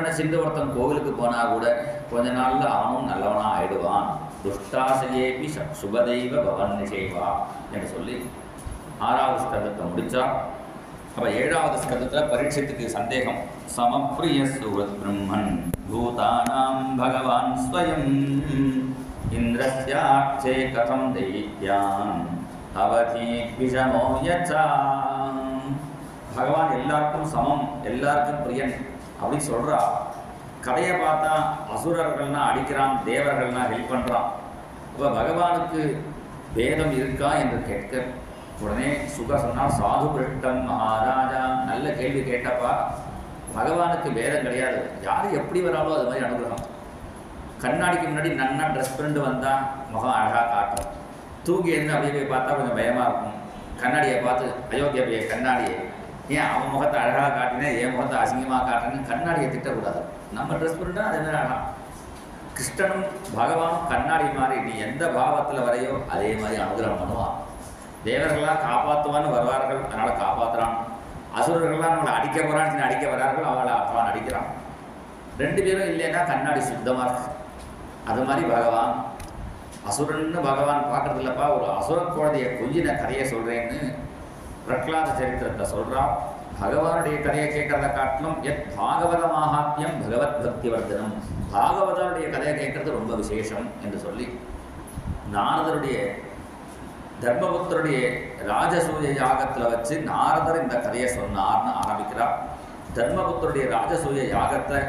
நினச்சிட்டு ஒருத்தன் கோவிலுக்கு போனால் கூட கொஞ்ச நாளில் அவனும் நல்லவனாக ஆயிடுவான். துஷ்டாசையேபி சுபதெய்வ பவன் நிஷேவா என்று சொல்லி 6வது ஸ்கந்தத்தை முடித்தா. அப்போ 7வது ஸ்கந்தத்தில் பரீட்சத்துக்கு சந்தேகம். சமப்பிரிய சுவத் பிரம்மன் பூதானாம் பகவான் ஸ்வயம் இந்திரஸ்யாட்சே கதம் தைத்யான் அவதி விஷமோ யச்சா. பகவான் எல்லாருக்கும் சமம், எல்லாருக்கும் பிரியன் அப்படின்னு சொல்கிறா. கதையை பார்த்தா அசுரர்கள்னா அடிக்கிறான், தேவர்கள்னா ஹெல்ப் பண்ணுறான். இப்போ பகவானுக்கு பேதம் இருக்கா என்று கேட்க உடனே சுக சொன்னால் சாது பிருஷ்டன் மகாராஜா, நல்ல கேள்வி கேட்டப்பா. பகவானுக்கு பேதம் கிடையாது, யார் எப்படி வராலோ அது மாதிரி அனுகிரகம். கண்ணாடிக்கு முன்னாடி நன்னா ட்ரெஸ் பண்ணிட்டு வந்தால் முகம் அழகாக காட்டும். தூங்கி இருந்து அப்படியே போய் பார்த்தா கொஞ்சம் பயமாக இருக்கும். கண்ணாடியை பார்த்து அயோக்கிய போய் கண்ணாடியை ஏன் அவன் முகத்தை அழகாக காட்டினேன், என் முகத்தை அசிங்கமாக காட்டுறேன்னு கண்ணாடியை திட்டக்கூடாது. நம்ம ட்ரெஸ் பண்ணிட்டா அதே மாதிரி அழகா. கிருஷ்ணனும் பகவானும் கண்ணாடி மாதிரி நீ எந்த பாவத்தில் வரையோ அதே மாதிரி அனுகிரகம் பண்ணுவான். தேவர்களாக காப்பாற்றுவான்னு வருவார்கள், அதனால் காப்பாற்றுறான். அசுரர்கள்லாம் நம்மளை அடிக்க போகிறான்னு அடிக்க வரார்கள், அவளை அவன் அடிக்கிறான். 2 பேரும் இல்லைன்னா கண்ணாடி சுத்தமாக இருக்கு. அது மாதிரி பகவான் அசுரன்னு பகவான் பார்க்கறது இல்லைப்பா. ஒரு அசுர குழந்தைய கொஞ்சின கதையை சொல்கிறேன்னு பிரகலாத சரித்திரத்தை சொல்கிறான். பகவானுடைய கதையை கேட்கறத காட்டிலும் பாகவத மகாத்மியம் பகவத் பக்தி வர்தனம், பாகவதனுடைய கதையை கேட்கறது ரொம்ப விசேஷம் என்று சொல்லி நாரதருடைய தர்மபுத்தருடைய ராஜசூய யாகத்தில் வச்சு நாரதர் இந்த கதையை சொன்னார்னு ஆரம்பிக்கிறார். தர்மபுத்தருடைய ராஜசூய யாகத்தை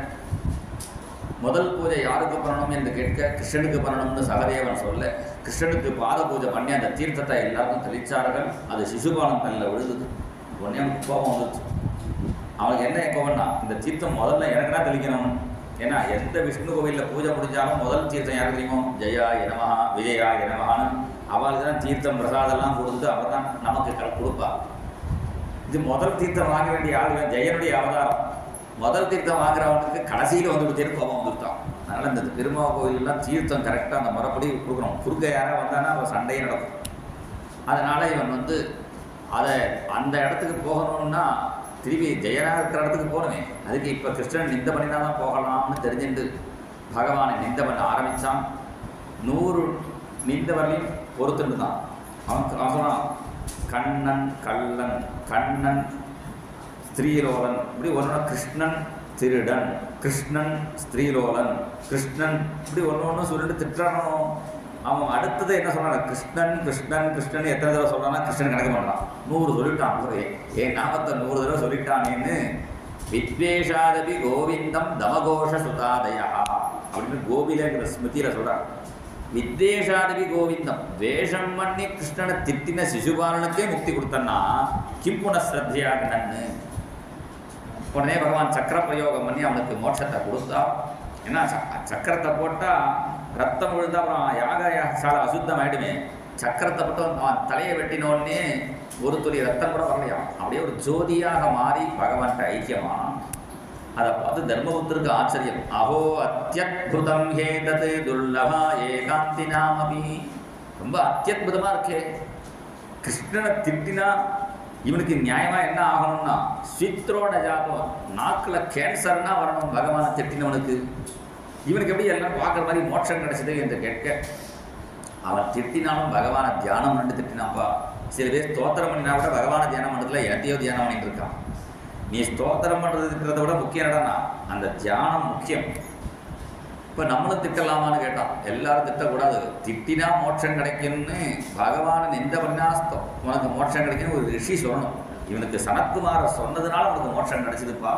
முதல் பூஜை யாருக்கு பண்ணணும் என்று கேட்க கிருஷ்ணனுக்கு பண்ணணும்னு சகதேவன் சொல்ல, கிருஷ்ணனுக்கு பாத பூஜை பண்ணி அந்த தீர்த்தத்தை எல்லாருக்கும் தெளிச்சார்கள். அது சிசுபாலன் தண்ணில் விழுதுது. உடனே அவனுக்கு கோபம் வந்துச்சு. அவனுக்கு என்ன கோபம்னா, இந்த தீர்த்தம் முதல்ல எனக்கு தான் தெளிக்கணும். ஏன்னா எந்த விஷ்ணு கோவிலில் பூஜை முடிஞ்சாலும் முதல் தீர்த்தம் யாருக்கு தெரியுமோ, ஜெயா எனமஹா விஜயா எனமஹான்னு அவளுக்கு தான் தீர்த்தம் பிரசாதெல்லாம் கொடுத்து அவள் தான் நமக்கு கொடுப்பா. இது முதல் தீர்த்தம் வாங்க வேண்டிய ஆள் ஜெயனுடைய அவதாரம். முதல் தீர்த்தம் வாங்குறவனுக்கு கடைசியில் வந்து கொடுத்தேன்னு கோபம் வந்துட்டான். அதனால் இந்த பெருமாள் கோவிலெலாம் தீர்த்தம் கரெக்டாக அந்த முறைப்படி கொடுக்கணும். குறுக்க யாராவது வந்தானா அவன் சண்டையை நடக்கும். அதனால் இவன் வந்து அதை அந்த இடத்துக்கு போகணும்னா திரும்பி ஜெயனாக இருக்கிற இடத்துக்கு போகணுமே. அதுக்கு இப்போ கிருஷ்ணன் நிந்த பண்ணினா தான் போகலாம்னு தெரிஞ்சுட்டு பகவானை நிந்த பண்ண ஆரம்பித்தான். 100 நிந்தவரையும் பொறுத்துட்டு தான் அவன் சொன்னான், கண்ணன் கள்ளன், கண்ணன் ஸ்திரீலோலன், இப்படி ஒன்று கிருஷ்ணன் திருடன், கிருஷ்ணன் ஸ்திரீலோலன், கிருஷ்ணன் இப்படி ஒன்று சொல்லிட்டு திட்டணும். அவன் அடுத்தது என்ன சொல்கிறான், கிருஷ்ணன் கிருஷ்ணன் கிருஷ்ணன் எத்தனை தடவை சொல்கிறான்னா கிருஷ்ணன் கணக்கு பண்ணுறான். 100 சொல்லிட்டான். என் நாமத்தை 100 தடவை சொல்லிட்டானேன்னு வித்வேஷாதபி கோவிந்தம் தமகோஷ சுதாதயா அப்படின்னு கோபிலங்கிற ஸ்மிருதியில் சொல்கிறான். வித்வேஷாதபி கோவிந்தம், வேஷம் பண்ணி கிருஷ்ணனை திட்டின சிசுபாலனுக்கே முக்தி கொடுத்தன்னா கிம்புன ஸ்ரத்தையாகனன்னு உடனே பகவான் சக்கர பிரயோகம் பண்ணி அவனுக்கு மோட்சத்தை கொடுத்தா. ஏன்னா சக்கரத்தை போட்டால் ரத்தம் விழுந்தா அப்புறம் யாகசாலை அசுத்தம் ஆகிடுமே. சக்கரத்தை போட்டு அவன் தலையை வெட்டினோடனே ஒரு துளி ரத்தம் கூட வரலையா, அப்படியே ஒரு ஜோதியாக மாறி பகவான்கிட்ட ஐக்கியமானான். அதை பார்த்து தர்மபுத்தருக்கு ஆச்சரியம். அஹோ அத்தியுதம் ஹே தது துர்லபா ஏகாந்தி நாமபி, ரொம்ப அத்தியுதமாக இருக்கே. கிருஷ்ணனை திட்டினா இவனுக்கு நியாயமாக என்ன ஆகணும்னா ஸ்வித்ரோட ஜாதம், நாக்கில் கேன்சர்னா வரணும் பகவானை திட்டினவனுக்கு. இவனுக்கு எப்படி எல்லாம் பார்க்குற மாதிரி மோட்சம் கிடைச்சது என்று கேட்க, அவன் திட்டினாலும் பகவானை தியானம் பண்ணி திட்டினாப்பா. சில பேர் ஸ்தோத்திரம் பண்ணினா கூட பகவானை தியானம் பண்ணுறதுல எனத்தையோ தியானம் பண்ணிட்டு இருக்கான். நீ ஸ்தோத்திரம் பண்ணுறதுக்கிறத விட முக்கியம் என்னடா, அந்த தியானம் முக்கியம். இப்போ நம்மளும் திட்டலாமான்னு கேட்டான். எல்லாரும் திட்டக்கூடாது. திட்டினா மோட்சம் கிடைக்கும்னு பகவானை நிந்த பண்ணினா உனக்கு மோட்சம் கிடைக்குன்னு ஒரு ரிஷி சொல்லணும். இவனுக்கு சனத்குமார சொன்னதுனால அவனுக்கு மோட்சம் கிடைச்சதுப்பா.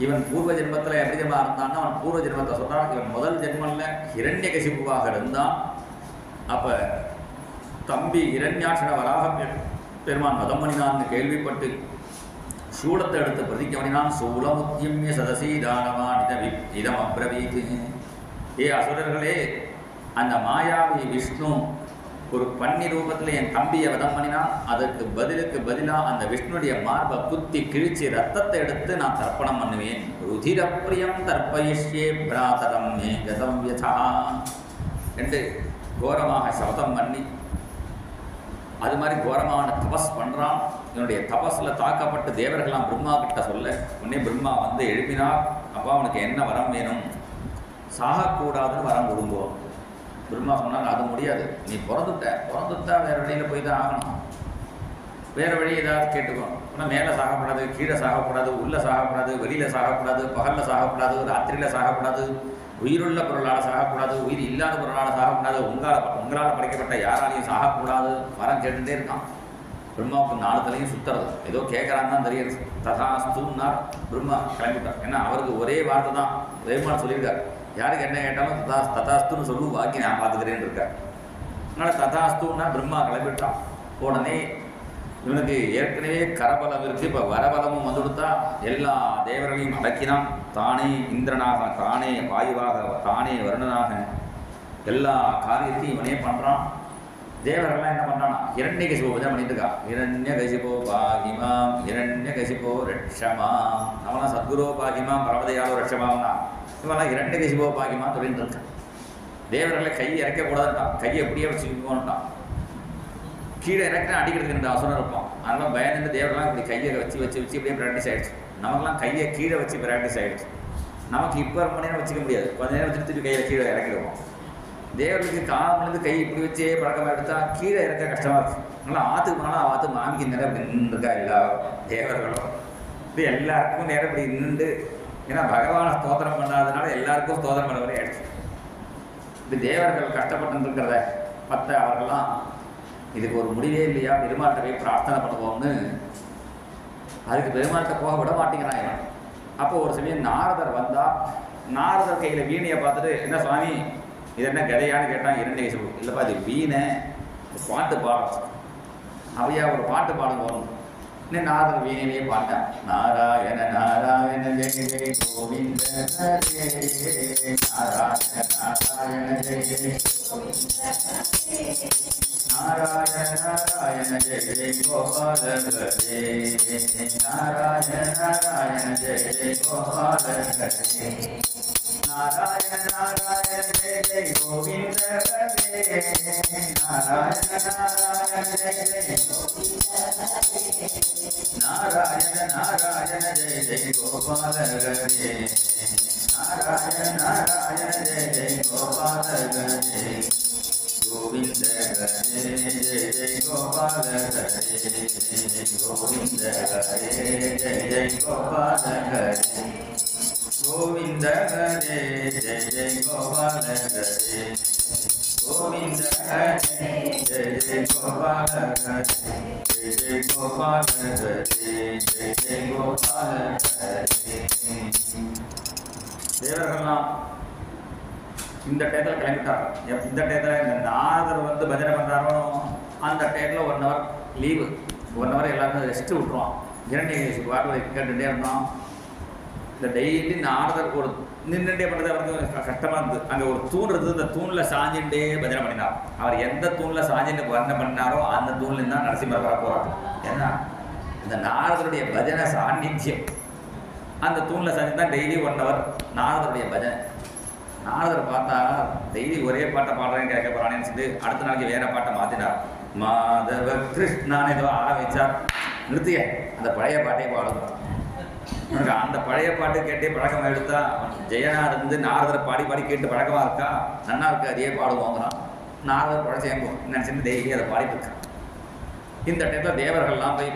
இவன் பூர்வ ஜென்மத்தில் எப்படி ஜென்மா இருந்தான்னா அவன் பூர்வ ஜென்மத்தை சொல்கிறான். இவன் முதல் ஜென்மத்தில் ஹிரண்யகசிபுவாக இருந்தான். அப்போ தம்பி இரண்யாட்சண வராக பெருமான் மதம் பண்ணினான்னு கேள்விப்பட்டு சூடத்தை எடுத்து பிரதிக்க பண்ணினான். சூலமுத்தியமிய சதசி தானவான் இதம் அப்ரவீத், ஏ அசுரர்களே, அந்த மாயாவி விஷ்ணு ஒரு பன்னி ரூபத்தில் என் தம்பியை வதம் பண்ணினான். அதற்கு பதிலாக அந்த விஷ்ணுடைய மார்பை குத்தி கிழிச்சி ரத்தத்தை எடுத்து நான் தர்ப்பணம் பண்ணுவேன். ருதிரப்பிரியம் தர்ப்பயிஷ்யே பிராதரம் மே கதம் யதா என்று கோரமாக சபதம் பண்ணி அது மாதிரி கோரமான தபஸ் பண்ணுறான். என்னுடைய தபஸில் தாக்கப்பட்டு தேவர்களாம் பிரம்மா கிட்ட சொல்ல, உடனே பிரம்மா வந்து எழுப்பினார். அப்பா அவனுக்கு என்ன வரம் வேணும்? சாகக்கூடாதுன்னு வரம் கொடுங்கோ. பிரம்மா சொன்னாங்க, அது முடியாது, நீ பிறந்துட்டா வேறு வழியில் போய் தான் ஆகணும். வேறு வழி ஏதாவது கேட்டுக்கோ. ஆனால் மேலே சாகக்கூடாது, கீழே சாகக்கூடாது, உள்ளே சாகக்கூடாது, வெளியில் சாகக்கூடாது, பகலில் சாகக்கூடாது, ராத்திரியில் சாகக்கூடாது, உயிருள்ள பொருளால் சாகக்கூடாது, உயிர் இல்லாத பொருளால் சாகக்கூடாது, உங்களால் படைக்கப்பட்ட யாராலையும் சாகக்கூடாது. வரம் கேட்டுகிட்டே இருக்கான். பிரம்மாவுக்கு 4 தலையும் சுற்றுறது, ஏதோ கேட்குறான்னு தான் தெரியுது. ததாஸ்துன்னா பிரம்மா கிளம்பிட்டார். ஏன்னா அவருக்கு ஒரே வார்த்தை தான் பெருமாள் சொல்லியிருக்கார், யாருக்கு என்ன கேட்டாலும் ததாஸ்துன்னு சொல்லு, பாக்கி நான் பார்த்துக்கிறேன்னு இருக்கார். அதனால் ததாஸ்துன்னா பிரம்மா கிளம்பிட்டான். உடனே இவனுக்கு ஏற்கனவே கரபலம் இருக்குது, இப்போ வரபலமும் வந்துடுத்தா எல்லா தேவர்களையும் அடக்கினான். தானே இந்திரனாக, தானே வாயுவாக, தானே வருணனாக எல்லா காரியத்தையும் இவனே பண்ணுறான். தேவர்கள்லாம் என்ன பண்ணுறான்னா இரண்யகசிபோ பூஜை பண்ணிட்டு இருக்கா. இரண்யகசிபோ பாகிமாம் இரண்யகசிபோ ரட்சமாம். அவனா சத்குரோ பாகிமாம் பரமதையாலோ ரட்சமாம்னா இவெல்லாம் இரண்யகசிபோ பாகிமாம் சொல்லிட்டு இருக்கான். தேவர்களை கையை இறக்கக்கூடாதுட்டான், கையை எப்படியே வச்சுக்கோன்ட்டான். கீழே இறக்கினா அடிக்கிறதுக்கு இந்த அசுரம் இருப்பான். அதெல்லாம் பயந்துட்டு தேவரெல்லாம் இப்படி கையை வச்சு இப்படியே ப்ராக்டிஸ் ஆகிடுச்சு. நமக்குலாம் கையை கீழே வச்சு ப்ராக்டிஸ் ஆகிடுச்சு. நமக்கு இப்போ ரொம்ப நேரம் வச்சுக்க முடியாது, கொஞ்ச நேரம் வச்சுட்டு திருப்பி கையில் கீழே இறக்கிடுவோம். தேவர்களுக்கு காலிலிருந்து கை இப்படி வச்சே பழக்கமாக எடுத்தால் கீழே இறக்க கஷ்டமாக இருக்குது. அதனால் ஆற்றுக்கு போனாலும் ஆற்று மாமிக்கு நேரம் இப்படி நின்றுருக்கா எல்லா தேவர்களும். இப்படி எல்லாருக்கும் நேரம் இப்படி நின்று, ஏன்னா பகவானை ஸ்தோத்திரம் பண்ணாததுனால எல்லாருக்கும் ஸ்தோத்திரம் பண்ண வரை ஆயிடுச்சு. இப்படி தேவர்கள் கஷ்டப்பட்டு இருக்கிறத பத்த அவர்கள்லாம் இதுக்கு ஒரு முடிவே இல்லையா, பெருமாள்கிட்ட போய் பிரார்த்தனை பண்ணுவோம்னு அதுக்கு பெருமாள்கிட்ட போக விட மாட்டேங்கிறான் இவன். அப்போ ஒரு சமயம் நாரதர் வந்தால், நாரதர் கையில் வீணையை பார்த்துட்டு, என்ன சுவாமி இது என்ன கதையான்னு கேட்டான். இரண்யகசிபு, இல்லைப்பா இது வீணை, பாட்டு பாடுறோம். அவையா ஒரு பாட்டு பாடும் போகணும். இன்னும் நாரதர் வீணையிலேயே பாட்டான். நாராயண நாராயண ஜெய ஜெய கோவிந்த நாராயண நாராயண ஜெய ஜெய நாராயண நாராயண ஜெய ஜெய கோபால ஹரே நாராயண நாராயண ஜெய ஜெய கோபால ஹரே நாராயண நாராயண ஜெய ஜெய கோவிந்த ஹரே நாராயண நாராயண ஜெய ஜெய நாராயண நாராயண ஜெய ஜெய கோபால ஹரே நாராயண நாராயண ஜெய ஜெய கோபால ஹரே கோவிந்த ஹரே ஜெய ஜெய கோபால ஹரே கோவிந்த ஹரே ஜெய ஜெய கோபால ஹரே கோவிந்த ஹரே ஜெய ஜெய கோபால ஹரே கோவிந்த ஹரே ஜெய ஜெய கோபால ஹரே ஜெய ஜெய கோபால ஹரே ஜெய ஜெய கோபால ஹரே. தேவர்கள்லாம் இந்த டயத்தில் கிளம்பிட்டாங்க. இந்த டயத்தில் இந்த நாரதர் வந்து பஜனை பண்ணுறாரோ அந்த டயத்தில் 1 hour லீவு, 1 hour எல்லாருமே ரெஸ்ட்டு விட்ருவான். இரண்யகசிபு பாட்டு கேட்டுகிட்டே இருந்தோம். இந்த டெய்லி நாரதர் ஒரு நின்றுட்டே பண்ணுறது அவருக்கு கஷ்டமாக இருந்தது. அங்கே ஒரு தூண் இருந்தது, இந்த தூணில் சாஞ்சுட்டே பஜனை பண்ணினார். அவர் எந்த தூணில் சாஞ்சுட்டு பஜனை பண்ணாரோ அந்த தூண்லேருந்து தான் நரசிம்மர் வர போகிறார். ஏன்னா இந்த நாரதருடைய பஜனை சாநித்தியம் அந்த தூணில் சாஞ்சி தான் டெய்லி 1 hour நாரதருடைய பஜனை. நாரதர் பார்த்தா டெய்லி ஒரே பாட்டை பாடுறேன்னு கேட்க போகிறானேன்னு சொல்லிட்டு அடுத்த நாளைக்கு வேறு பாட்டை மாற்றினார். மாதவ கிருஷ்ணான்னு ஏதோ ஆரம்பித்தார். நிறுத்திய அந்த பழைய பாட்டே பாடுங்க. அந்த பழைய பாட்டு கேட்டே பழக்கமாக எடுத்தா ஜெயனா இருந்து நாரதர் பாடி பாடி கேட்டு பழக்கமாக இருக்கா, நன்னா இருக்கு, அதையே பாடுவோங்கிறான். நாரதர் பழச்சேங்கும் நினச்சிட்டு டெய்லி அதை பாடிட்டு இருக்கான். இந்த டைத்தில் தேவர்கள்லாம் போய்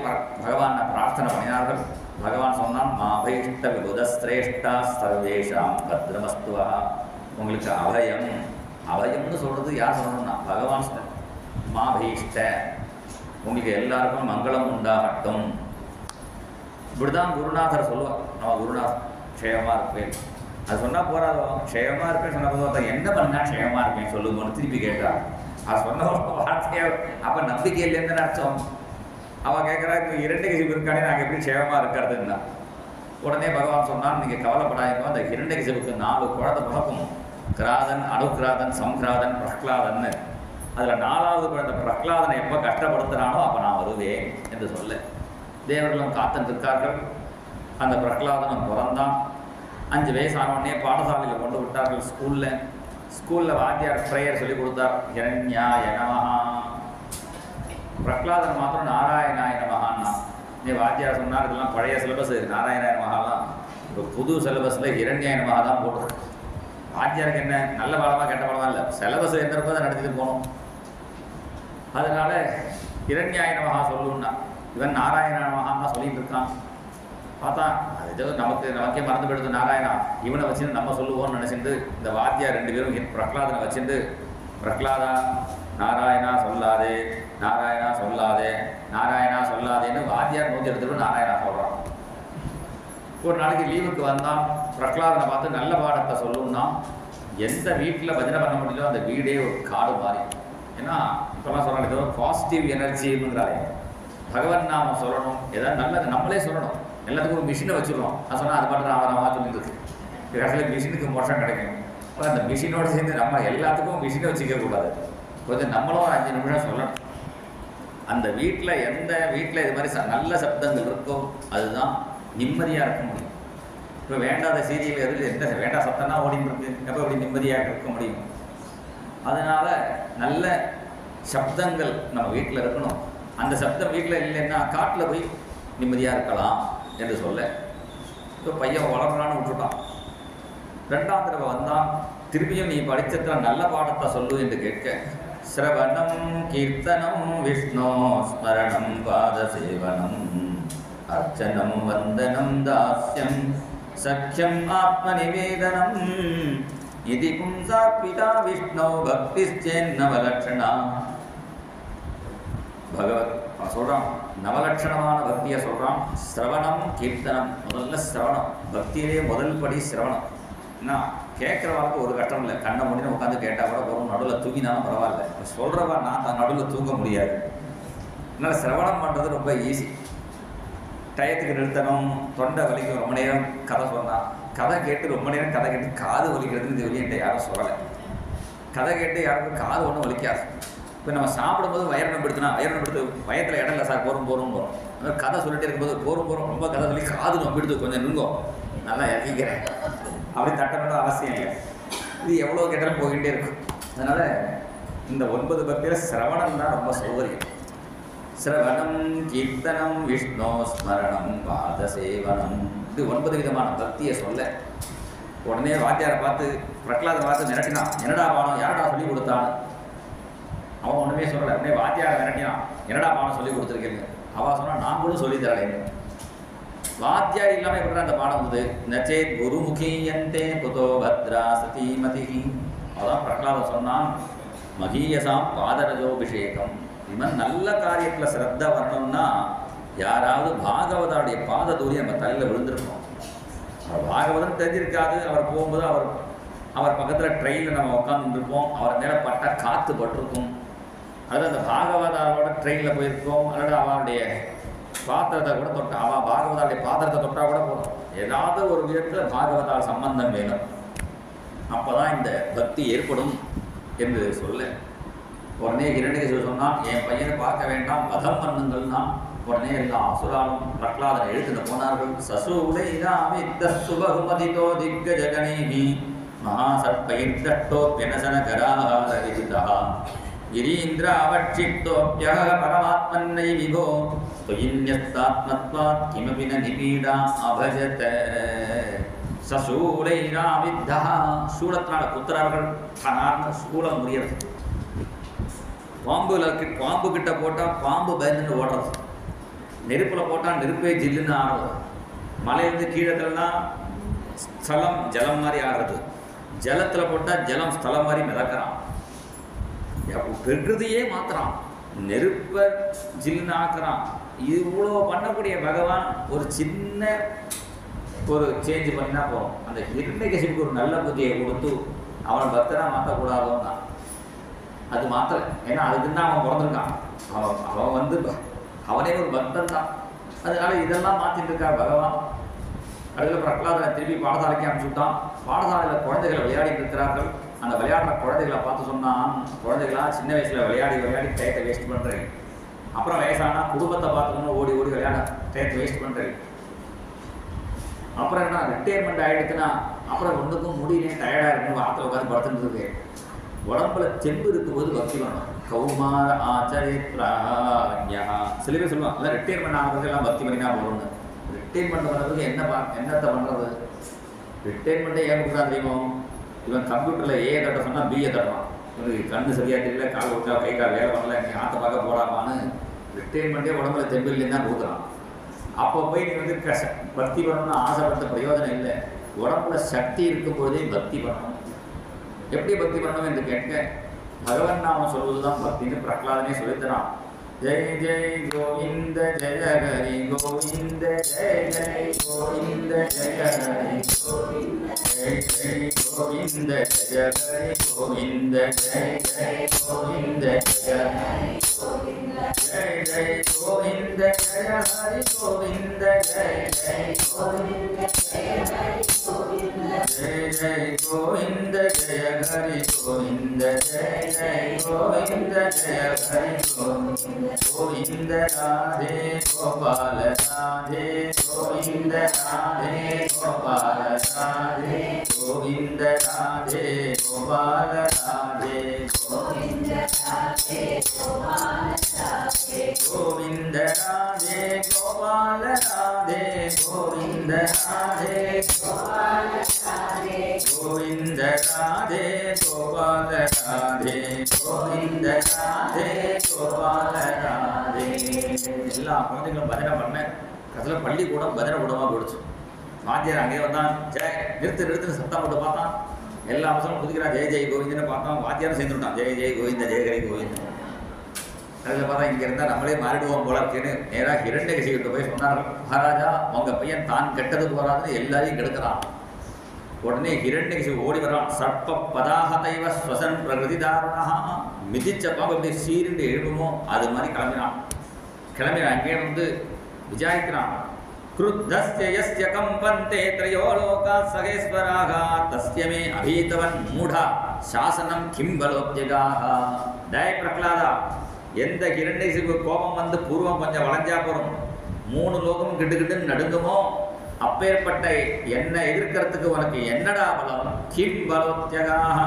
பகவானை பிரார்த்தனை பண்ணினார்கள். பகவான் சொன்னான், மாபைஷ்ட விபுத சிரேஷ்டா சர்வேஷாம் பத்ரமஸ்துவா. உங்களுக்கு அபயம், அபயம்னு சொல்கிறது யார் சொல்லணும்னா பகவான் சொல்ற. மாபைஷ்ட உங்களுக்கு எல்லாருக்கும் மங்களம் உண்டாகட்டும். இப்படிதான் குருநாதர் சொல்லுவார். நம்ம குருநாதர் க்ஷேமமாக இருப்பேன் அது சொன்னால் போறாதோ, க்ஷேமமாக இருப்பேன் சொன்ன போது என்ன பண்ணா க்ஷேமமாக இருப்பேன் சொல்லுங்கன்னு திருப்பி கேட்டார். அது சொன்ன வார்த்தையை அப்போ நம்பிக்கை இல்லைன்னு அர்த்தம். அவன் கேட்குறா, இரண்யகசிபு இருக்கானே நாங்கள் எப்படி க்ஷேமமாக இருக்கிறதுன்னா. உடனே பகவான் சொன்னால், நீங்கள் கவலைப்படாதீங்க, அந்த இரண்யகசிபுக்கு 4 குழந்தை பிறக்கும். கிராதன், அனுக்கிராதன், சம்கிராதன், பிரஹ்லாதன்னு. அதில் 4வது குழந்தை பிரஹ்லாதனை எப்போ கஷ்டப்படுத்துகிறானோ அப்போ நான் வருவேன் என்று சொல்ல தேவர்களும் காத்துட்டு இருக்கார்கள். அந்த பிரஹ்லாதனம் பிறந்தான். 5 வயசு ஆனவுடனே பாடசாலையில் கொண்டு விட்டார்கள். ஸ்கூலில் வாத்தியார் ப்ரேயர் சொல்லி கொடுத்தார். இரண்யாய நமஹா. பிரஹ்லாதன் மாத்திரம் நாராயணாய நமஹான்னா. நீ வாத்தியார் சொன்னார், இதெல்லாம் பழைய சிலபஸ், நாராயணாய நமஹாலாம் இப்போ புது சிலபஸில் இரண்யாயனமாக தான் போட்டிருக்கு. வாத்தியாருக்கு என்ன நல்ல பாடமாக கெட்ட பாடமாக இல்லை, சிலபஸ் எந்த இருக்கோ அதை நடத்திட்டு போகணும். அதனால இரண்யாயனமாக சொல்லுன்னா இவன் நாராயணமாக சொல்லிட்டு இருக்கான். பார்த்தா அது ஏதோ நமக்கே மறந்து போயிடுது நாராயணா, இவனை வச்சுட்டு நம்ம சொல்லுவோம்னு நினச்சிட்டு இந்த வாத்தியார் 2 பேரும் பிரகலாதனை வச்சுட்டு பிரகலாதா நாராயணா சொல்லாதே, நாராயணா சொல்லாதே, நாராயணா சொல்லாதேன்னு வாத்தியார் 108 நாராயணா சொல்கிறான். ஒரு நாளைக்கு லீவுக்கு வந்தான், பிரகலாதனை பார்த்து நல்ல பாடத்தை சொல்லணும்னா எந்த வீட்டில் பஜனை பண்ண முடியலோ அந்த வீடே ஒரு காடு மாறி. ஏன்னா இப்போலாம் சொல்கிறாங்க ஏதோ பாசிட்டிவ் எனர்ஜிங்கிறாரு. பகவன் நாம சொல்லணும், ஏதாவது நல்லது நம்மளே சொல்லணும். எல்லாத்துக்கும் ஒரு மிஷினை வச்சுருவோம். நான் சொன்னால் அது மட்டும் ராமராமா சொல்லிட்டு இருக்கு. கடைசியில் மிஷினுக்கு மோஷம் கிடைக்கும். அப்புறம் அந்த மிஷினோடு சேர்ந்து நம்ம எல்லாத்துக்கும் மிஷினை வச்சுக்க கூடாது. கொஞ்சம் நம்மளும் ஒரு 5 நிமிஷம் சொல்லணும். அந்த வீட்டில் எந்த வீட்டில் இது மாதிரி நல்ல சப்தங்கள் இருக்கோ அதுதான் நிம்மதியாக இருக்க முடியும். இப்போ வேண்டாத சீரியல் எதில் எந்த வேண்டாத சத்தம்னா ஓடின்னு இருக்கு, எப்போ எப்படி நிம்மதியாக இருக்க முடியும்? அதனால் நல்ல சப்தங்கள் நம்ம வீட்டில் இருக்கணும். அந்த சப்தம் வீட்டில் இல்லைன்னா காட்டில் போய் நிம்மதியாக இருக்கலாம் என்று சொல்ல இப்போ பையன் வளர்றான்னு விட்டுட்டான். 2ஆம் தடவை வந்தான், திரும்பியும் நீ படிச்சதில் நல்ல பாடத்தை சொல்லு என்று கேட்க ஸ்ரவணம் கீர்த்தனம் விஷ்ணு ஸ்மரணம் பாதசேவனம் அர்ச்சனம் வந்தனம் தாஸ்யம் சக்கியம் ஆத்மநிவேதனம் இது பும்சார்பிதா விஷ்ணு பக்திச்சேன்னவலட்சணா. பகவத் சொல்கிறான், நவலட்சணமான பக்தியை சொல்கிறான். சிரவணம் கீர்த்தனம், முதல்ல சிரவணம், பக்தியிலே முதல் படி சிரவணம். என்ன கேட்குறவாளுக்கு ஒரு கஷ்டம் இல்லை, கண்ணை முடிஞ்சு உட்காந்து கேட்டால் கூட போகிறோம், நடுவில் தூங்கினாலும் பரவாயில்ல. சொல்கிறவா நான் தான் நடுவில் தூங்க முடியாது. அதனால் சிரவணம் பண்ணுறது ரொம்ப ஈஸி. டயத்துக்கு நிறுத்தணும், தொண்டை வலிக்கும், ரொம்ப நேரம் கதை சொன்னான், கதை கேட்டு ரொம்ப நேரம் கதை கேட்டு காது வலிக்கிறதுன்னு இது வெளியிட்ட யாரும் சொல்லலை. கதை கேட்டு யாருக்கும் காது ஒன்றும் வலிக்காது. இப்போ நம்ம சாப்பிடும்போது வயிறு நம்பிடுத்துனா வயத்தில் இடம் இல்லை சார் போகிறோம். கதை சொல்லிட்டு இருக்கும்போது போகிறோம் ரொம்ப கதை சொல்லி காது நம்பிடுது, கொஞ்சம் நிற்கும் நல்லா இறக்கிக்கிறேன் அப்படி தட்டணும்னு அவசியம் இல்லை. இது எவ்வளோ கேட்டாலும் போய்கிட்டே இருக்கும். அதனால் இந்த 9 பக்தியில் சிரவணம் தான் ரொம்ப சௌகரியம். சிரவணம் கீர்த்தனம் விஷ்ணு ஸ்மரணம் பாதசேவனம், இது 9 விதமான பக்தியை சொல்ல. உடனே வாத்தியாரை பார்த்து பிரகலாதை பார்த்து மிரட்டினான், என்னடா பாடம் யாரடா சொல்லி கொடுத்தான்? அவன் ஒன்றுமே சொல்லலை. உடனே வாத்தியாரை மிரட்டினான், என்னடா பாடம் சொல்லி கொடுத்துருக்கீங்க? அவள் சொன்னால் நான் கூட சொல்லி தரலைங்க. வாத்தியார் இல்லாமல் எப்படி அந்த பாடம் வந்து நச்சேத் குருமுகீயந்தே குதோ பத்ரா சதீமதி. அதான் பிரகலாதன் சொன்னான், மகீயசாம் பாதரஜோபிஷேகம். இவன் நல்ல காரியத்தில் சிரத்தா வரணும்னா யாராவது பாகவதாவுடைய பாத தூரி நம்ம தலையில் விழுந்திருக்கோம். அவர் பாகவதன் தெரிஞ்சிருக்காது. அவர் போகும்போது அவர் பக்கத்தில் ட்ரெயினில் நம்ம உட்காந்துருப்போம், அவர் மேலே பட்ட காற்று பட்டிருக்கும். அதாவது அந்த பாகவதாவோட ட்ரெயினில் போயிருக்கோம், அல்லது அவருடைய பாத்திரத்தை கூட தொட்டா, அவள் பாகவதாவுடைய பாத்திரத்தை தொட்டால் கூட போதும். ஏதாவது ஒரு விதத்தில் பாகவதால் சம்பந்தம் வேணும், அப்போ தான் இந்த பக்தி ஏற்படும் என்று சொல்ல. உடனே இரண்டிகேஸ்வரர் சொன்னால், என் பையனை பார்க்க வேண்டாம், வதம் பண்ணுங்கள்னா. உடனே எல்லா அசுராலும் பிரகலாதனை எழுத்துட்டு போனார்கள். சசூலைராமித்த சுபகுமதிதோ திக்க ஜகனீமி மகாசற்பயிர்தட்டோ பெனசன கராஹரிதா கிரீந்திராவட்சிப்தோப்ய பரமாத்மன்னை விபோ துயின்யஸ்தாத்மத்வாத் கிமபி ந நிபீடா அபஜத. சசூலைராமித்தா, சூலத்தினால குத்துறார்கள். சாதாரண சூலம் முடியறது. பாம்பு கிட்ட போட்டால் பாம்பு பயந்துட்டு ஓடுறது. நெருப்பில் போட்டால் நெருப்பே ஜில்லுன்னு ஆடுறது. மலையிலேருந்து கீழத்துலனா ஸ்தலம் ஜலம் மாதிரி ஆடுறது. ஜலத்தில் போட்டால் ஜலம் ஸ்தலம் மாதிரி மிதக்கிறான். பிரகிருதியே மாத்துறான், நெருப்பை ஜில்லுன்னு ஆக்குறான். இவ்வளோ பண்ணக்கூடிய பகவான் ஒரு சின்ன ஒரு சேஞ்ச் பண்ணினா போகும். அந்த இரண்யகசிபுக்கு ஒரு நல்ல புத்தியை கொடுத்து அவனை பக்தனாக மாற்றக்கூடாதுன்னா அது மாற்றலை. ஏன்னா அதுக்குன்னு அவன் பிறந்திருக்கான். அவன் வந்து அவனே ஒரு பக்தன் தான். அதனால இதெல்லாம் மாற்றிட்டு இருக்கார் பகவான். அதில் பிரகலாதனை திருப்பி பாடசாலைக்கு அனுப்பிச்சுட்டான். பாடசாலையில் குழந்தைகளை விளையாடிட்டு இருக்கிறார்கள். அந்த விளையாடுற குழந்தைகளை பார்த்து சொன்னான், குழந்தைகளா சின்ன வயசில் விளையாடி டயத்தை வேஸ்ட் பண்ணுறேன், அப்புறம் வயசானா குடும்பத்தை பார்த்துக்கணும் ஓடி விளையாட டயத்தை வேஸ்ட் பண்ணுறேன். அப்புறம் என்ன ரிட்டையர்மெண்ட் ஆகிடுச்சுன்னா அப்புறம் ஒன்றுக்கும் முடியல, டயர்டாக இருக்கணும், ஆற்றுல உட்காந்து படுத்துட்டு இருக்கு. உடம்புல தெம்பு இருக்கும்போது பக்தி பண்ணணும். கௌமார ஆச்சரியா சில பேர் சொல்லுவாங்க, இல்லை ரிட்டையர்மெண்ட் ஆகிறதுக்கு எல்லாம் பக்தி பண்ணினா போகணும்னு. ரிட்டையர்மெண்ட் பண்ணுறதுக்கு என்னத்தை பண்ணுறது? ரிட்டைர்மெண்ட்டே ஏன் கொடுக்குறான் தெரியுமோ? இவன் கம்ப்யூட்டரில் ஏ தட்ட சொன்னால் பிஏ தட்டுறான். இவனுக்கு கண்ணு சரியாக தெரியல, கால் விட்டா கை கால் வேலை பண்ணல, நீ ஆற்ற பார்க்க போடாமான்னு ரிட்டைர்மெண்ட்டே உடம்புல தெம்பில்லைன்னு தான் கொடுக்குறான். அப்போ போய் நீ வந்து பக்தி பண்ணணும்னு ஆசைப்பட்ட பிரயோஜனம் இல்லை. உடம்புல சக்தி இருக்கும்போதே பக்தி பண்ணணும். எப்படி பக்தி பண்ணணும் என்று கேட்க, பகவன் நாமம் சொல்வது தான் பக்தின்னு பிரகலாதனே சொல்லித்தரான். ஜெய் ஜெய் கோவிந்த ஜெய ஹரி கோவிந்த ஜெய ஜெய் கோவிந்த ஜெய ஹரி கோவிந்த ஜெய் ஜெய் கோவிந்த ஜெய ஹரி கோவிந்த ஜெய் ஜெய் கோவிந்த ஜெய ஹரி கோவிந்த ஜெய் ஜெய் கோவிந்த ஜெய ஹரி கோவிந்த ஜெய் ஜெய் கோவிந்த ஜெய ஹரி கோவிந்த ஜெய் ஜெய் கோவிந்த ஜெய ஹரி கோவிந்த ஜெய் ஜெய் கோவிந்த ஜெய ஹரி கோவிந்த கோவிந்த ராதே கோபால ராதே கோவிந்த ராதே கோபால ராதே கோவிந்த ராதே கோபால ராதே கோவிந்த ராதே கோபால ராதே கோவிந்த ராதே கோபால ராதே கோவிந்த ராதே கோபால ராதே கோவிந்த ராதே கோபால ராதே கோவிந்த ராதே கோபால ராதே. எல்லா குழந்தைகளும் பஜனை பண்ண கடைசியில் பள்ளிக்கூடம் பஜனை கூடமாக போயிடுச்சு. வாத்தியார் அங்கே வந்தான், ஜெய நிறுத்துன்னு சத்தம் போட்டு பார்த்தான். எல்லா பசங்களும் குதிக்கிறான், ஜெய ஜெய் கோவிந்தன்னு பார்த்தான். வாத்தியாரும் சேர்ந்துட்டான், ஜெய ஜெய் கோவிந்த ஜெய ஹரி கோவிந்தன். அதில் பார்த்தா இங்கே இருந்தால் நம்மளே மாறிடுவோம் போல இருக்குன்னு நேராக ஹிரண்யகசிகிட்ட போய் சொன்னார்கள், மகாராஜா உங்கள் பையன் தான் கெட்டது போறாதுன்னு எல்லாரையும் கெடுக்கிறான். உடனே ஹிரண்யகசிபு ஓடி வரான். சர்ப்ப பதாகதைவ ஸ்வசன் பிரகிருதிதாரணா, மிதிச்ச பாம்பு எப்படி சீருண்டு எழுப்புமோ அது மாதிரி கிளம்பினான். அங்கே வந்து விசாரிக்கிறான். क्रुद्धस्य यस्य कंपन्ते त्रयो लोका सहेश्वराः तस्य मे अभीतवन् मूढा शासनं किं बलोप्यगाः. டேய் பிரகலாதா, எந்த ஹிரண்யகசிபு கோபம் வந்து பூர்வம் கொஞ்சம் வளைஞ்சா போறோம், 3 லோகம் கிட்டுக்கிட்டு நடுங்குமோ, அப்பேற்பட்ட என்னை எதிர்க்கிறதுக்கு உனக்கு என்னடா பலம்? கிம் பலோத்யகாஹ.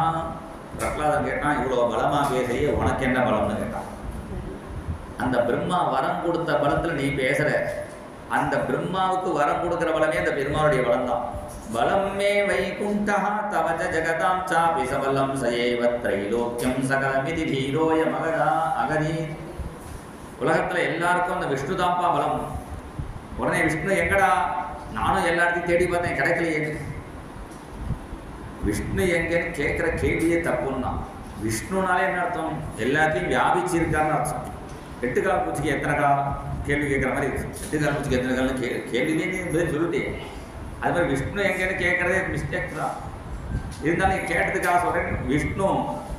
பிரகலாதன் கேட்டான், இவ்வளோ பலமாக பேசுறிய உனக்கு என்ன பலம்னு கேட்டான். அந்த பிரம்மா வரம் கொடுத்த பலத்தில் நீ பேசுற, அந்த பிரம்மாவுக்கு வரம் கொடுக்கிற பலமே அந்த பெருமாளுடைய பலம் தான். பலம் மே வைகுண்டா தவஜ ஜகதாம் சாபி சபலம் சயேவ த்ரைலோக்கியம் சகலமிதி தீரோய மகதா அகதி. உலகத்தில் எல்லாருக்கும் அந்த விஷ்ணு தான்ப்பா பலம். உடனே விஷ்ணு எங்கடா? நானும் எல்லா இடத்தையும் தேடி பார்த்தேன், கிடைக்கலையே. விஷ்ணு எங்கன்னு கேட்குற கேள்வியே தப்புன்னா, விஷ்ணுனாலே என்ன அர்த்தம்? எல்லாத்தையும் வியாபிச்சிருக்காருன்னு அர்த்தம். 8 கால் பூச்சிக்கு எத்தனை காலம் கேள்வி கேட்குற மாதிரி இருக்கு. 8 கால் பூச்சிக்கு எத்தனை காலம் கேள்வியே பதில் சொல்லிட்டேன். அது மாதிரி விஷ்ணு எங்கன்னு கேட்குறதே மிஸ்டேக் தான். இருந்தாலும் நீ கேட்டதுக்காக சொல்கிறேன், விஷ்ணு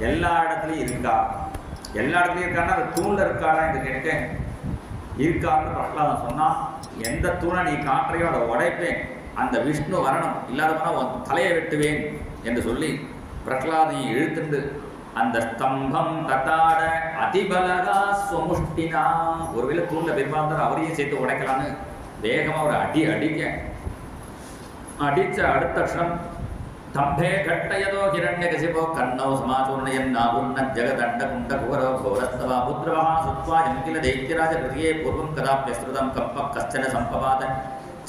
எல்லா இடத்துலையும் இருக்கா. எல்லா இடத்துலையும் இருக்காருன்னா அந்த தூணில் இருக்காரா என்று கேட்டேன். இருக்காருன்னு பிரகலாதன் சொன்னான். எந்த தூணை நீ காட்டுறையோ அதை உடைப்பேன், அந்த விஷ்ணு வரணும், இல்லாத போனால் உன் தலையை வெட்டுவேன் என்று சொல்லி பிரகலாதையை இழுத்துண்டு அந்த ஸ்தம்பம் கத்தாட அதிபலகா ஸ்வமுஷ்டினா, ஒருவேளை தூண்ல பெருமாந்தார் அவரையும் சேர்த்து உடைக்கலான்னு வேகமாக ஒரு அடிச்ச அடுத்த க்ஷணம் தம்பே கட்டயதோ ஹிரண்யகசிபோ கர்ணோ சமாச்சூர்ணயன்னாகுண்ண ஜகதண்ட குண்ட குவரோ கோரஸ்தவா புத்ரவா சுத்வா யங்கில தைத்தியராஜ ஹிருதயே பூர்வம் கதாப்யஸ்ருதம் கப்ப கஷ்டன சம்பவாத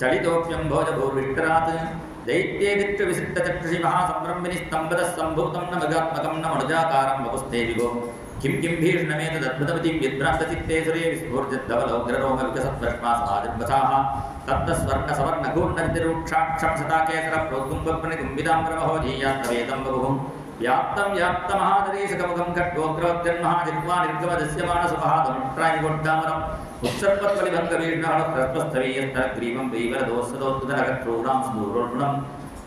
சலிதோப்யம் போஜபூர்விஷ்டராத் दैत्येदित्य विसिद्ध चक्षुषि महासंब्रह्मिनि स्तंभद संभूतं न मगात्मकं न मनुजाकारं वपुस्ते विभो किं किं भीषणमेतदद्भुतमिति विभ्रान्तचित्ते सुरे विस्फूर्जद्धवलोग्ररोम विकसत्प्रश्मासमादिर्वथाः तत्तस्वर्णसवर्णघूर्णनिरुक्षाक्षं सताकेसरप्रोद्गुम्बप्रणिकुम्बिदाम्रमहोधीयात्तवेदं बभुः व्याप्तं व्याप्तमहादरीशकमुखं खट्वोग्रवत्यन्महा निर्गमदस्य मानसमहादमुट्रायिगोड्डामरम् उत्सर्पत्वलिभङ्गवीर्णाणप्रस्वस्थवीयस्तग्रीवं वैवरदोषदोत्तरगत्रूणां स्मूरोर्णं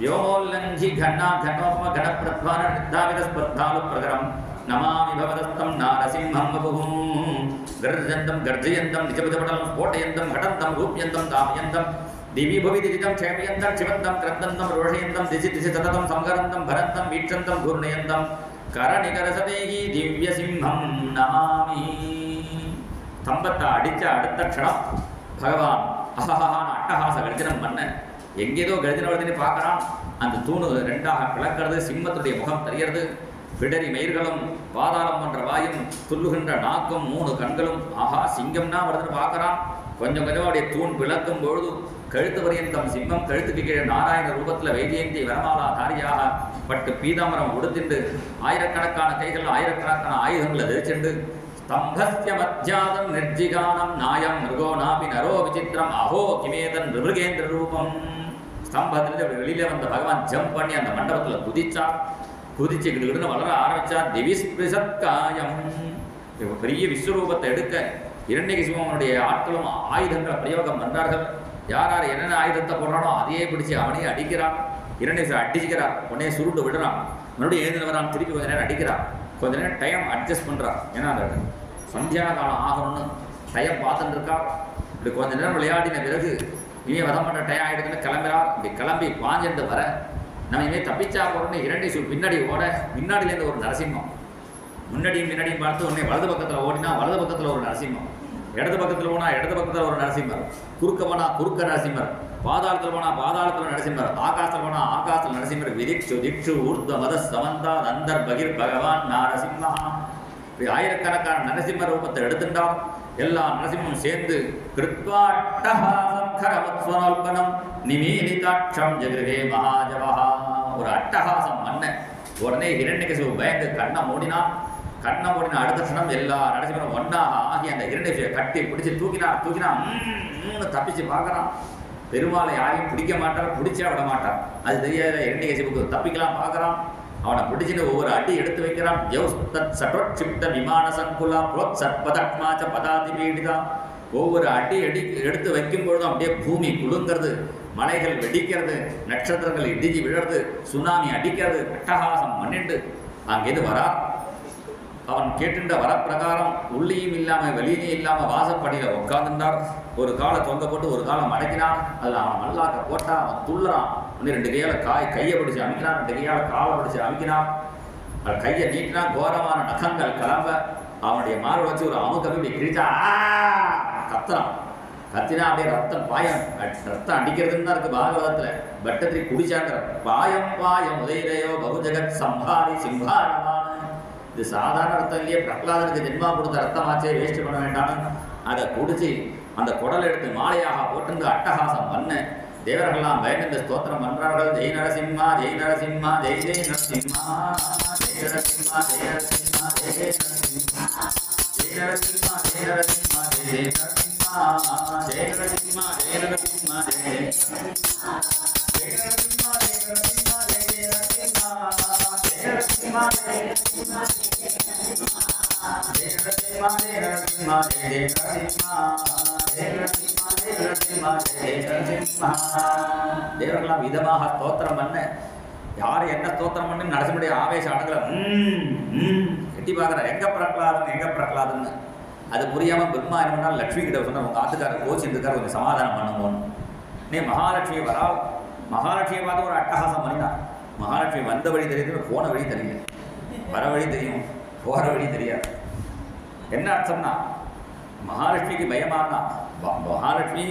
व्योमोल्लङ्घि घनाघनोपमघनप्रध्वाननिर्धावितस्पर्धालुप्रकरं नमामि भवदस्तं नारसिंहं वपुः गर्जन्तं गर्जयन्तं निजपदपटलं स्फोटयन्तं घटन्तं रूप्यन्तं दापयन्तं दिवि भुवि दिदितं क्षेमयन्तं क्षिवन्तं क्रन्दन्तं रोषयन्तं दिशि दिशि सततं संहरन्तं भरन्तं वीक्षन्तं घूर्णयन्तं करनिकरसदेहि दिव्यसिंहं नमामि. ஸ்தம்பத்தை அடித்த அடுத்த க்ஷணம் பகவான் அஹஹான அட்டஹாச கர்ஜனம் பண்ண, எங்கேதோ கர்ஜன வருதுன்னு பார்க்குறான். அந்த தூணு 2ஆக பிளக்கிறது, சிம்மத்துடைய முகம் தெரியறது, பிடரி மயிர்களும் பாதாளம் என்ற வாயும் துள்ளுகின்ற நாக்கும் 3 கண்களும். ஆஹா, சிங்கம்னா வருதுன்னு பார்க்குறான். கொஞ்சம் கொஞ்சம் அவருடைய தூண் பிளக்கும் பொழுது கழுத்து பரியந்தம் சிம்மம், கழுத்துக்கு கீழே நாராயண ரூபத்தில் வைஜெயந்தி வரமாலா தாரியாக பட்டு பீதாம்பரம் உடுத்திண்டு ஆயிரக்கணக்கான கைகள் ஆயிரக்கணக்கான ஆயுதங்களை தரிச்சுண்டு ஸ்தம்பஸ்ய மத்தியாதம் நிர்ஜிகானம் நாயம் மிருகோ நாபி நரோ விசித்திரம் அஹோ கிமேதன் மிருகேந்திர ரூபம். ஸ்தம்பத்திலிருந்து வெளியில வந்த பகவான் ஜம்ப் பண்ணி அந்த மண்டபத்தில் குதிச்சார். குதிச்சு கிடுன்னு வளர ஆரம்பிச்சார். திவிஸ்பிருசத்காயம், பெரிய விஸ்வரூபத்தை எடுக்க இரண்யகசிபனுடைய ஆட்களும் ஆயுதங்களை பிரயோகம் பண்றார்கள். யார் யார் என்னென்ன ஆயுதத்தை போடுறானோ அதையே பிடிச்சி அவனையே அடிக்கிறான். இரண்யகசிபன் அடிச்சுக்கிறான், உடனே சுருண்டு விடுறான், மறுபடியும் எழுந்து வரான், திருப்பி கொஞ்ச நேரம் அடிக்கிறான். கொஞ்ச நேரம் டைம் அட்ஜஸ்ட் பண்ணுறான். ஏன்னா அந்த சந்தியா காலம் ஆகணும்னு டைம் பார்த்துட்டு இருக்கா. இப்படி கொஞ்ச நேரம் விளையாடின பிறகு இனிமே வதம் பண்ண டைம் ஆகிடுதுன்னு கிளம்புறார். இப்படி கிளம்பி பாஞ்சிட்டு வர நம்ம இனிமேல் தப்பிச்சா போறோன்னு இரண்யகசிபன் பின்னாடி ஓட, பின்னாடியிலேருந்து ஒரு நரசிம்மம், முன்னாடியும் பின்னாடியும் பார்த்து உடனே வலது பக்கத்தில் ஓடினா வலது பக்கத்தில் ஒரு நரசிம்மம், இடது பக்கத்தில் போனால் இடது பக்கத்தில் ஒரு நரசிம்மர், குறுக்க போனால் குறுக்க நரசிம்மர், பாதாளத்தில் போனால் பாதாளத்தில் நரசிம்மர், ஆகாசத்தில் போனால் ஆகாசத்தில் நரசிம்மர். விதிக்ஷு திக்ஷு ஊர்த்வ மத சமந்தா அந்தர் பகிர் பகவான் நரசிம்மா. இப்படி ஆயிரக்கணக்கான நரசிம்ம ரூபத்தை எடுத்துட்டான். எல்லா நரசிம்மம் சேர்ந்து கிருத்வாட்டஹாசம் நிமீலிதாட்சம் ஜகிருகே மகாஜவஹா, ஒரு அட்டகாசம் மன்ன. உடனே இரண்யகசிபு பயந்து கண்ணை மூடினான். கண்ணை மூடின அடுத்த க்ஷணம் எல்லா நரசிம்மரும் ஒன்றாக ஆகி அந்த இரண்யகசிபை கட்டி பிடிச்சி தூக்கினான். தப்பிச்சு பார்க்கறான். பெருமாளை யாரையும் பிடிக்க மாட்டார், பிடிச்சா விட மாட்டார். அது தெரியாத இரண்யகசிபுக்கு தப்பிக்கலாம் பார்க்கறான். அவனை பிடிச்சிட்டு ஒவ்வொரு அடி எடுத்து வைக்கிறான். ஒவ்வொரு அடி எடுத்து வைக்கும் பொழுதும் அப்படியே பூமி குலுங்கிறது, மலைகள் வெடிக்கிறது, நட்சத்திரங்கள் இடிஞ்சு விழறது, சுனாமி அடிக்கிறது. அட்டகாசம் மண்ணிண்டு அங்கேருந்து வரா. அவன் கேட்டுண்ட வரப்பிரகாரம் உள்ளியும் இல்லாமல் வெளியிலையும் இல்லாமல் வாசப்படியில் உட்காந்துட்டார். ஒரு காலை தொங்க போட்டு ஒரு காலை மடக்கினான். அதில் அவன் மல்லாக்க போட்டான். அவன் துள்ளுறான். வந்து ரெண்டு கையால் கையை பிடிச்சி அமைக்கிறான், ரெண்டு கையால் காலை பிடிச்சி அமைக்கிறான். அவன் கையை நீட்டினா கோரமான நகங்கள் கிளம்ப அவனுடைய மார்பை வச்சு ஒரு அமுக்கவி இப்படி கிழிச்சா கத்துறான். கத்தினா அப்படியே ரத்தம் பாயம், ரத்தம் அடிக்கிறதுன்னு தான் இருக்கு பாகவதத்தில். பட்டத்திரி குடிச்சாங்கிற பாயம் பாயம் உதயதையோ பகுஜகத் சம்ஹாரி சிம்ஹாரமான. இது சாதாரண ரத்தம் இல்லையே, பிரகலாதனுக்கு ஜென்மா கொடுத்த ரத்தமாச்சே, வேஸ்ட் பண்ண வேண்டாம்னு அதை குடிச்சு அந்த குடல் எடுத்து மாலையாக போட்டு அட்டகாசம் பண்ண தேவர்கள்லாம் பயந்து ஸ்தோத்திரம் பண்றார்கள். ஜெய் நரசிம்மா ஜெய் நரசிம்மா ஜெய் ஜெய் நரசிம்மா ஜெய் நரசிம்மா ஜெய் நரசிம்மா ஜெய் ஜெய் நரசிம்மா ஜெய் நரசிம்மா ஜெய் நரசிம்மா ஜெய் ஜெய் நரசிம்மா ஜெய் நரசிம்மா ஜெய் நரசிம்மா ஜெய் ஜெய் நரசிம்மா ஜெய் நரசிம்மா ஜெய் நரசிம்மா ஜெய் ஜெய் நரசிம்மா ஜெய் நரசிம்மா ஜெய் நரசிம்மா ஜெய் நரசிம்மா ஜெய் நரசிம்மா ஜெய் ஜெய் நரசிம்மா ஜெய் நரசிம்மா. தேவர்களாம் விதமாக ஸ்தோத்திரம் பண்ண, யார் என்ன ஸ்தோத்திரம் பண்ணு நரசிம்முடைய ஆவேசம் அடங்கல. எட்டி பார்க்குற எங்க பிரகலாதன்னு. அது புரியாமல் பிரம்மா என்ன பண்ணால் லட்சுமி கிட்ட சொன்ன, உங்கள் ஆத்துக்காரர் கோச்சிருக்கார், கொஞ்சம் சமாதானம் பண்ணுவோன்னு. நீ மகாலட்சுமி வரா. மகாலட்சுமியை பார்த்து ஒரு அட்டகாசம் பண்ணினான். மகாலட்சுமி வந்த வழி தெரியுது, போன வழி தெரியல. வர வழி தெரியும், போகிற வழி தெரியாது. என்ன அர்த்தம்னா மகாலட்சுமிக்கு பயமானா மகாலட்சுமி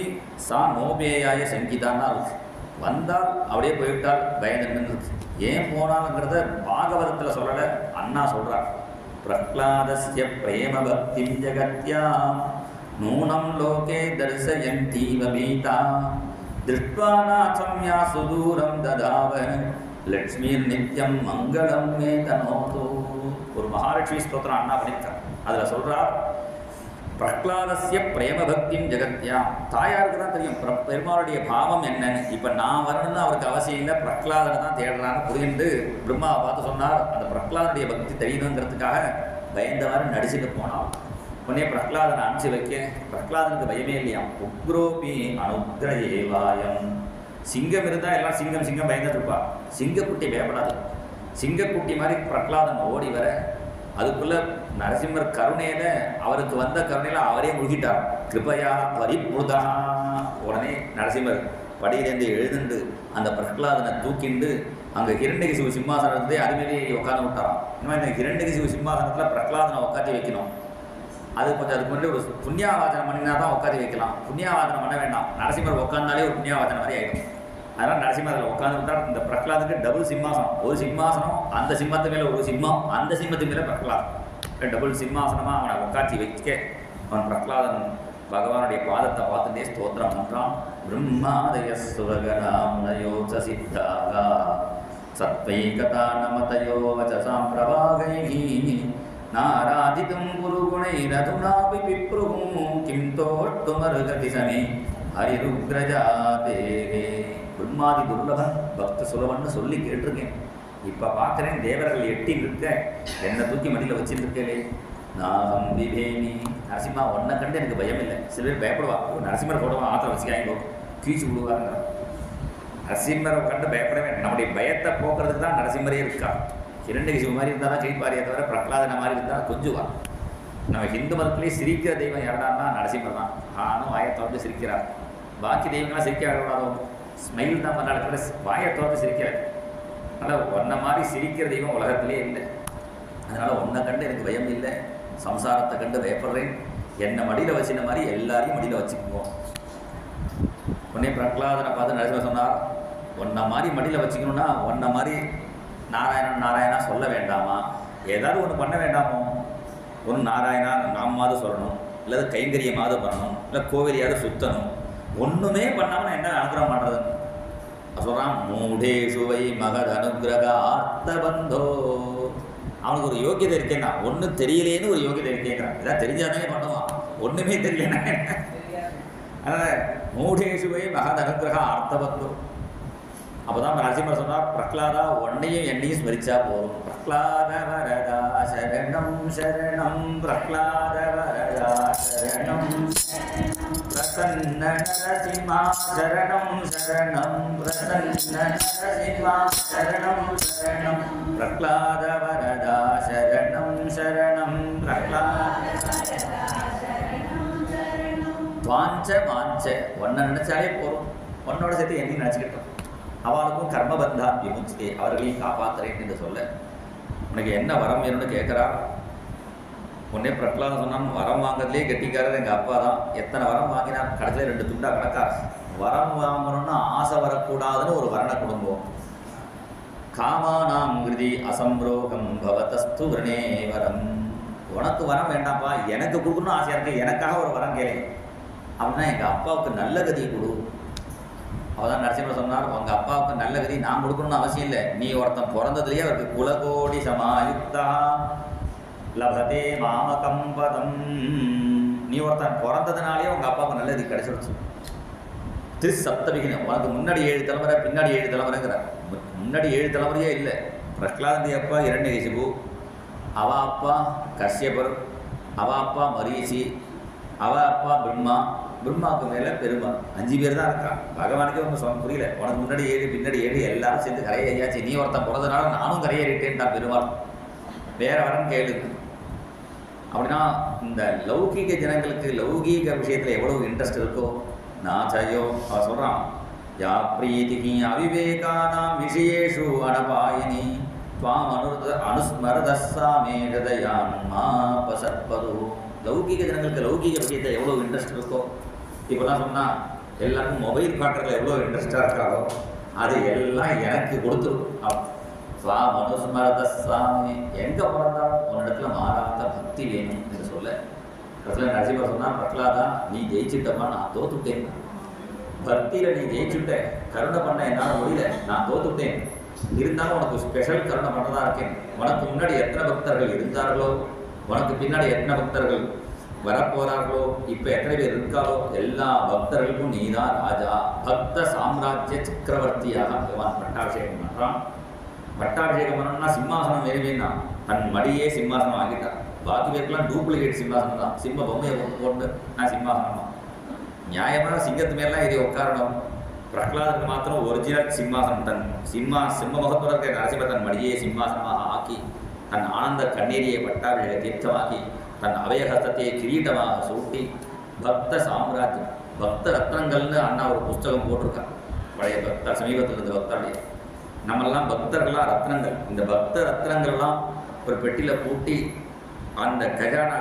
சா நோபேயாய சங்கீதான்னா இருக்கு. வந்தால் அப்படியே போயிட்டால் பயந்துன்னு இருக்கு. ஏன் போனாலுங்கிறத பாகவதத்தில் சொல்லலை, அண்ணா சொல்கிறார். பிரஹ்லாதஸ்ய பிரேம பக்திம் ஜகத்யா நூனம் லோகே தர்சயந்தீவ பீதா திருஷ்ட்வா நாசம் யா சுதூரம் ததாவ லக்ஷ்மீர் நித்யம் மங்களம் மே தனோது. ஒரு மகாலட்சுமி ஸ்தோத்திரம் அண்ணா பண்ணியிருக்கார். அதில் சொல்கிறார், பிரஹ்லாதஸ்ய பிரேம பக்திம் ஜெகத்யா. தாயாருக்கு தான் தெரியும் பெருமாளுடைய பாவம் என்னன்னு. இப்போ நான் வரணும்னு அவருக்கு அவசியம் இல்லை, பிரஹ்லாதனை தான் தேடுறான்னு புரிந்து பிரம்மாவை பார்த்து சொன்னார். அந்த பிரஹ்லாதனுடைய பக்தி தெரியணுங்கிறதுக்காக பயந்தவாறு நடிச்சுட்டு போனான். உடனே பிரஹ்லாதனை அனுப்பிச்சு வைக்க பிரஹ்லாதனுக்கு பயமே இல்லையாம். உக்ரோபி அனுக்ரயேவாயம். சிங்கம் இருந்தால் எல்லாம் சிங்கம் சிங்கம் பயந்துட்டு இருப்பா. சிங்கக்குட்டி பயப்படாது. சிங்கக்குட்டி மாதிரி பிரஹ்லாதன் ஓடி வர அதுக்குள்ள நரசிம்மர் கருணையில அவருக்கு வந்த கருணையில அவரே முழுகிட்டார். கிருபையா பரிபுதா. உடனே நரசிம்மர் படியிலேருந்து எழுதுண்டு அந்த பிரஹ்லாதனை தூக்கிண்டு அங்கே இரண்யகசிபு சிம்மாசனத்தை அதுமாரி உட்காந்து விட்டாராம். இன்னும் இந்த இரண்யகசிபு சிம்மாசனத்தில் பிரஹ்லாதனை உட்காந்து வைக்கணும். அது கொஞ்சம் அதுக்கு முன்னாடி ஒரு புண்ணியாவாச்சனம் பண்ணினா தான் உட்காந்து வைக்கலாம். புண்ணியாவாச்சனம் பண்ண வேண்டாம். நரசிம்மர் உட்காந்தாலே ஒரு புண்ணியாவாச்சனம் மாதிரி ஆகிடும். அதனால் நரசிம்மர் அதில் உட்காந்து விட்டார். இந்த பிரஹ்லாதுக்கு டபுள் சிம்மாசனம். ஒரு சிம்மாசனம், அந்த சிம்மத்து மேலே ஒரு சிம்மம், அந்த சிம்மத்து மேலே பிரஹ்லாத். டபுள் சிம்மாசனமாக அவனை உட்காந்து வைக்க அவன் பிரஹ்லாதன் பகவானுடைய பாதத்தை பார்த்துட்டே ஸ்தோத்திரம் பண்ணுறான். ब्रह्मादयः सुरगणाम्नयो च सिद्धाः सत्त्वैकतानमतयो वचसां प्रवागैः नाराधितं गुरुगुणैरधुनापि पिप्रुः किं तोष्टुमर्हति समे हरिरुग्रजाते ब्रह्मादि दुर्लभन भक्त सुलभன்னு சொல்லி கேட்டிருக்கேன். இப்போ பார்க்குறேன் தேவர்கள் எட்டி நிற்க என்னை தூக்கி மடியில் வச்சுருக்கே. நாகம் விவேமி நரசிம்மா ஒன்றை கண்டு எனக்கு பயம் இல்லை. சில பேர் பயப்படுவா, நரசிம்மர் போடுவா ஆற்ற வச்சுக்காங்க கீழ்ச்சி விடுவாங்க. நரசிம்மரை கண்டு பயப்படவே நம்முடைய பயத்தை போக்குறதுக்கு தான் நரசிம்மரே இருக்கா. இரண்டகிசி மாதிரி இருந்தால் தான் கீழ்பாரியை தவிர பிரகலாதன மாதிரி இருந்தால் கொஞ்சுவா. நம்ம ஹிந்து மதத்திலே சிரிக்கிற தெய்வம் யாருன்னா நரசிம்மர் தான். ஆனும் வாயை திறந்து சிரிக்கிறார். பாக்கி தெய்வங்களாம் சிரிக்க விடாதோ, ஸ்மைல் தான் பண்ணாலும் கூட வாயை திறந்து சிரிக்கிறார். அதனால் ஒன்றை மாதிரி சிரிக்கிற தெய்வம் உலகத்திலே இல்லை. அதனால் ஒன்றை கண்டு எனக்கு பயம் இல்லை, சம்சாரத்தை கண்டு பயப்படுறேன். என்னை மடியில் வச்சின மாதிரி எல்லாரையும் மடியில் வச்சுக்குவோம். உடனே பிரகலாதனை பார்த்து நரசிம்மர் சொன்னார், ஒன்றை மாதிரி மடியில் வச்சுக்கணுன்னா ஒன்றை மாதிரி நாராயணன் நாராயணா சொல்ல வேண்டாமா? ஏதாவது ஒன்று பண்ண வேண்டாமோ? ஒன்று நாராயணா நாமாவது சொல்லணும், இல்லை கைங்கரியமாவது பண்ணணும், இல்லை கோவிலையாவது சுற்றணும். ஒன்றுமே பண்ணாமல் நான் என்ன அனுகிரகம் பண்ணுறதுன்னு சொல்கிறான். மூடேஷுவை மகத் அனுகிரக ஆர்த்தபந்தோ. அவனுக்கு ஒரு யோக்கியதை இருக்கேன்னா, ஒன்றும் தெரியலேன்னு ஒரு யோக்கியதை இருக்கேங்கிறான். இதான் தெரிஞ்சாதானே பண்ணுவான், ஒன்றுமே தெரியலன்னா. அதனால் மூடேஷுவை மகத் அனுகிரக ஆர்த்தபந்தோ. அப்போ தான் நரசிம்மர் சொன்னார், பிரகலாதா ஒன்னையும் என்னையும் ஸ்மரிச்சா போதும். பிரகலாத வரதா சரணம் சரணம் பிரகலாத வரதா சரணம் பிரசன்ன நரசிம்மா சரணம் சரணம் பிரசன்ன நரசிம்மா சரணம் சரணம் பிரகலாத வரதா சரணம் சரணம் பிரகலாத வாஞ்ச வாஞ்ச ஒன்றை நினைச்சாலே போதும், ஒன்னோட சேர்த்து என்னையும் நினச்சிக்கிட்டோம். அவளுக்கும் கர்மபந்தா விமுக்தி, அவர்களையும் காப்பாற்றுறேன் என்று சொல்ல. உனக்கு என்ன வரம் வேணும்னு கேட்குறா. உடனே பிரகலாதன் சொன்னான், வரம் வாங்கிறதுலே கெட்டிக்காரர் எங்கள் அப்பா தான். எத்தனை வரம் வாங்கினான், கடைசியில் 2 துண்டா கிடக்கார். வரம் வாங்கணும்னா ஆசை வரக்கூடாதுன்னு ஒரு வரணை கொடுங்கோம். காமானாம் கிருதி அசம்ரோகம் பவதஸ்து விரணே வரம். உனக்கு வரம் வேண்டாம்ப்பா, எனக்கு கொடுக்கணும்னு ஆசையாக இருக்கு, எனக்காக ஒரு வரம் கேளு அப்படின்னா எங்கள் அப்பாவுக்கு நல்ல கதியை கொடு. அவதான் நரசிம்மர் சொன்னார், உங்கள் அப்பாவுக்கு நல்ல கதி நான் கொடுக்கணும்னு அவசியம் இல்லை. நீ ஒருத்தன் பிறந்ததுலேயே அவருக்கு குலகோடி சமாயுக்தா லபதே மாமகம் பதம். நீ ஒருத்தன் பிறந்ததுனாலே உங்கள் அப்பாவுக்கு நல்ல கதி கிடைச்சிருச்சு. திருசப்தபிகினம், உனக்கு முன்னாடி 7 தலைமுறை பின்னாடி 7 தலைமுறைங்கிறார். முன்னாடி 7 தலைமுறையே இல்லை. பிரகலாதி அப்பா இரண்யகசிபு, அவ அப்பா கஷ்யபர், அவ அப்பா மரீசி, அவ அப்பா பிரம்மா, பிரம்மாவுக்கு மேலே பெருமாள். 5 பேர் தான் இருக்கான். பகவானுக்கே ஒன்று சொல்ல புரியல. உனக்கு முன்னாடி 7 பின்னாடி 7 எல்லாரும் சேர்ந்து கரையேறியாச்சு. நீ ஒருத்தன் பிறந்தனால நானும் கரையேறிட்டேன்டா பெருமாள், வேற வரன்னு கேளு. அப்படின்னா இந்த லௌகீக ஜனங்களுக்கு லௌகீக விஷயத்தில் எவ்வளவு இன்ட்ரெஸ்ட் இருக்கோ நாச்சையோ அவன் சொல்கிறான். யா பிரீதிகி அவிவேகானாம் விஷயேஷு அனபாயினி துவாம் அனுஸ்மரதஸ்ஸாமே ஹிருதயான்மா பசற்பது. லௌகீக ஜனங்களுக்கு லௌகீக விஷயத்தில் எவ்வளோ இன்ட்ரெஸ்ட் இருக்கோ, இப்போதான் சொன்னால் எல்லாருக்கும் மொபைல் காட்டுறதுல எவ்வளோ இன்ட்ரெஸ்டாக இருக்காரோ அது எல்லாம் எனக்கு கொடுத்துரும். ஸ்வா மனுஸ்மரதஸ்ஸாமி, எங்கே பிறந்தாலும் உன்னிடத்துல மாறாத பக்தி வேணும் என்று சொல்ல. கடைசியில் நரசிம்மர் சொன்னால், பிரகலாதா நீ ஜெயிச்சுட்டப்பா, நான் தோத்துட்டேன். பக்தியில் நீ ஜெயிச்சுட்ட, கருணை பண்ண என்னால் முடியல, நான் தோத்துட்டேன். இருந்தாலும் உனக்கு ஸ்பெஷல் கருணை பண்ணதா இருக்கேன். உனக்கு முன்னாடி எத்தனை பக்தர்கள் இருந்தார்களோ, உனக்கு பின்னாடி எத்தனை பக்தர்கள் வரப்போறார்களோ, இப்போ எத்தனை பேர் இருக்காளோ எல்லா பக்தர்களுக்கும் நீதான் ராஜா. பக்த சாம்ராஜ்ய சக்கரவர்த்தியாக பகவான் பட்டாபிஷேகம் பண்ணுறான். பட்டாபிஷேகம் பண்ணணும்னா சிம்மாசனம் ஏறிவேன்னா தன் மடியே சிம்மாசனம் ஆகிட்டான். பாக்கி பேருக்கெல்லாம் டூப்ளிகேட் சிம்மாசனம் தான். சிம்ம பொம்மையை போட்டு நான் சிம்மாசனம் தான். நியாயமாக சிங்கத்து மேலாம் ஏறி உட்காரணும். பிரகலாதனுக்கு மாத்திரம் ஒரிஜினல் சிம்மாசனம். தன் சிம்ம முகத்தோட இருக்க நரசிம்மர் தன் மடியே சிம்மாசனமாக ஆக்கி, தன் ஆனந்த கண்ணீரியை பட்டாபிஷேக தீர்த்தமாக்கி, தன் அபயஹஸ்தத்தை கிரீட்டமாக சூட்டி, பக்த சாம்ராஜ்யம் பக்த ரத்னங்கள்னு அண்ணா ஒரு புஸ்தகம் போட்டிருக்காங்க. பழைய பக்தர் சமீபத்தில் இருந்த பக்தருடைய நம்மெல்லாம் பக்தர்கள்லாம் ரத்னங்கள். இந்த பக்த ரத்னங்கள்லாம் ஒரு பெட்டியில் பூட்டி அந்த கஜானா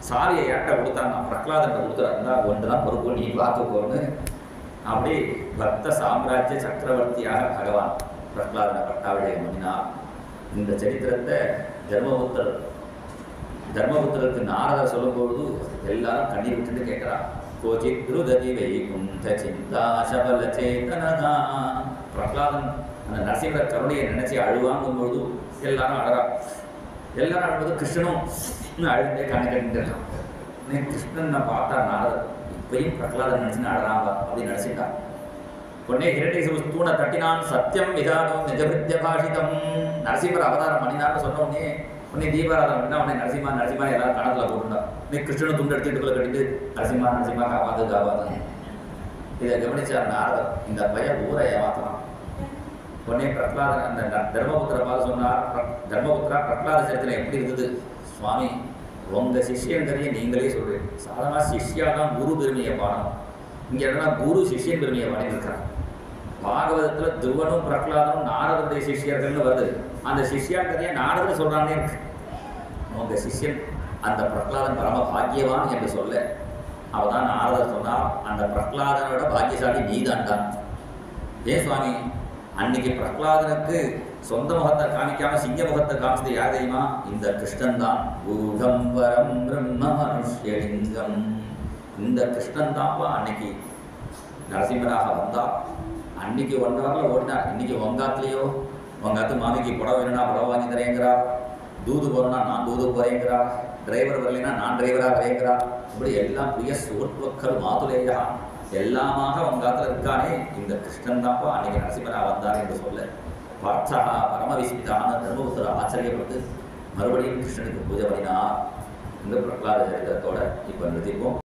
சாவியை யார்கிட்ட கொடுத்தாங்க, பிரகலாதன் கொடுத்துறாருந்தா ஒன்று தான் பொறுப்பு, நீ பார்த்துக்கோன்னு. அப்படி பக்த சாம்ராஜ்ய சக்கரவர்த்தியாக பகவான் பிரகலாதனை பட்டாபிஷேகம் பண்ணினார். இந்த சரித்திரத்தை தர்மபுத்தருக்கு நாரதர் சொல்லும்பொழுது எல்லாரும் கண்ணீர் விட்டுட்டு கேட்குறான். கோச்சித் ருததி வைகுண்ட சிந்தா சபல சேதனதா. பிரகலாதன் அந்த நரசிம்மர் கருணையை நினைச்சு அழுவாங்கும் பொழுது எல்லாரும் அழறா. எல்லாரும் அழுவது கிருஷ்ணனும் அழுந்தே கண்ணை கட்டிட்டு இருக்கான். கிருஷ்ணன் நான் பார்த்தா நாரதர் இப்பயும் பிரகலாதன் நினைச்சுன்னு அழறாங்க அப்படின்னு நினைச்சிட்டான். உடனே ஹிரண்யகசிபு தூணை தட்டினான். சத்தியம் விதானம் நிஜபிருத்திய பாஷிதம். நரசிம்மர் அவதாரம் பண்ணினான்னு சொன்ன உடனே தீபாராதனம் பண்ணா உடனே நரசிம்மா நரசிம்மா எல்லாரும் கணத்தில் போட்டுட்டான். கிருஷ்ணனும் துண்டு எடுத்துட்டுக்குள்ள கட்டிட்டு நரசிம்மா நரசிம்மா காப்பாது காப்பாது. இதை கவனிச்சார் நாரதர். இந்த பையன் ஊரை ஏமாத்தலாம். உடனே பிரகலாதன் அந்த தர்மபுத்திர பார்த்து சொன்னார், தர்மபுத்திரா பிரகலாத சரித்திரம் எப்படி இருந்தது? சுவாமி உங்கள் சிஷ்யன்கரையை நீங்களே சொல்கிறேன். சாதாரண சிஷ்யா தான் குரு பெருமையை பாடணும். இங்கே என்னன்னா குரு சிஷ்யன் பெருமையை பாடியிருக்கிறான். பாகவதத்தில் துருவனும் பிரகலாதனும் நாரதனுடைய சிஷ்யர்கள்னு வருது. அந்த சிஷ்யான் கதையை நாரதர் சொல்கிறானே இருக்கு. உங்கள் சிஷ்யன் அந்த பிரகலாதன் பரம பாக்கியவான் என்று சொல்ல அவதான் நாரதர் சொன்னார், அந்த பிரகலாதனோட பாக்கியசாலி நீதான்தான். ஏன் சுவாமி? அன்னைக்கு பிரகலாதனுக்கு சொந்த முகத்தை காமிக்காம சிங்க முகத்தை காமிச்சது யார் தெரியுமா? இந்த கிருஷ்ணன் தான். கூடம்பரம் பிரம்ம மனுஷ்யலிங்கம். இந்த கிருஷ்ணன் தான்ப்பா அன்னைக்கு நரசிம்மராக வந்தா. அன்னைக்கு 1 ஹவரில் ஓடினார். இன்னைக்கு உங்காத்துலேயோ உங்காத்து மாமிக்கு புடவை வேணும்னா புடவை வாங்கி தரேங்கிறா, தூது போகிறோன்னா நான் தூது போகிறேங்கிறா, டிரைவர் வரலைன்னா நான் டிரைவராக வரேங்கிறா. இப்படி எல்லாம் பிரிய சோர்வக்கல் மாதுலேயா எல்லாமாக உங்காத்துல இருக்கானே இந்த கிருஷ்ணன் தான்ப்பா அன்னைக்கு நரசிம்மராக வந்தார் என்று சொல்ல பார்த்தா பரமவிஸ்மிதான தர்மபுத்திர ஆச்சரியப்பட்டு மறுபடியும் கிருஷ்ணனுக்கு பூஜை பண்ணினார். இந்த பிரகலாத சரித்திரத்தோட இப்போ நிறுத்திப்போம்.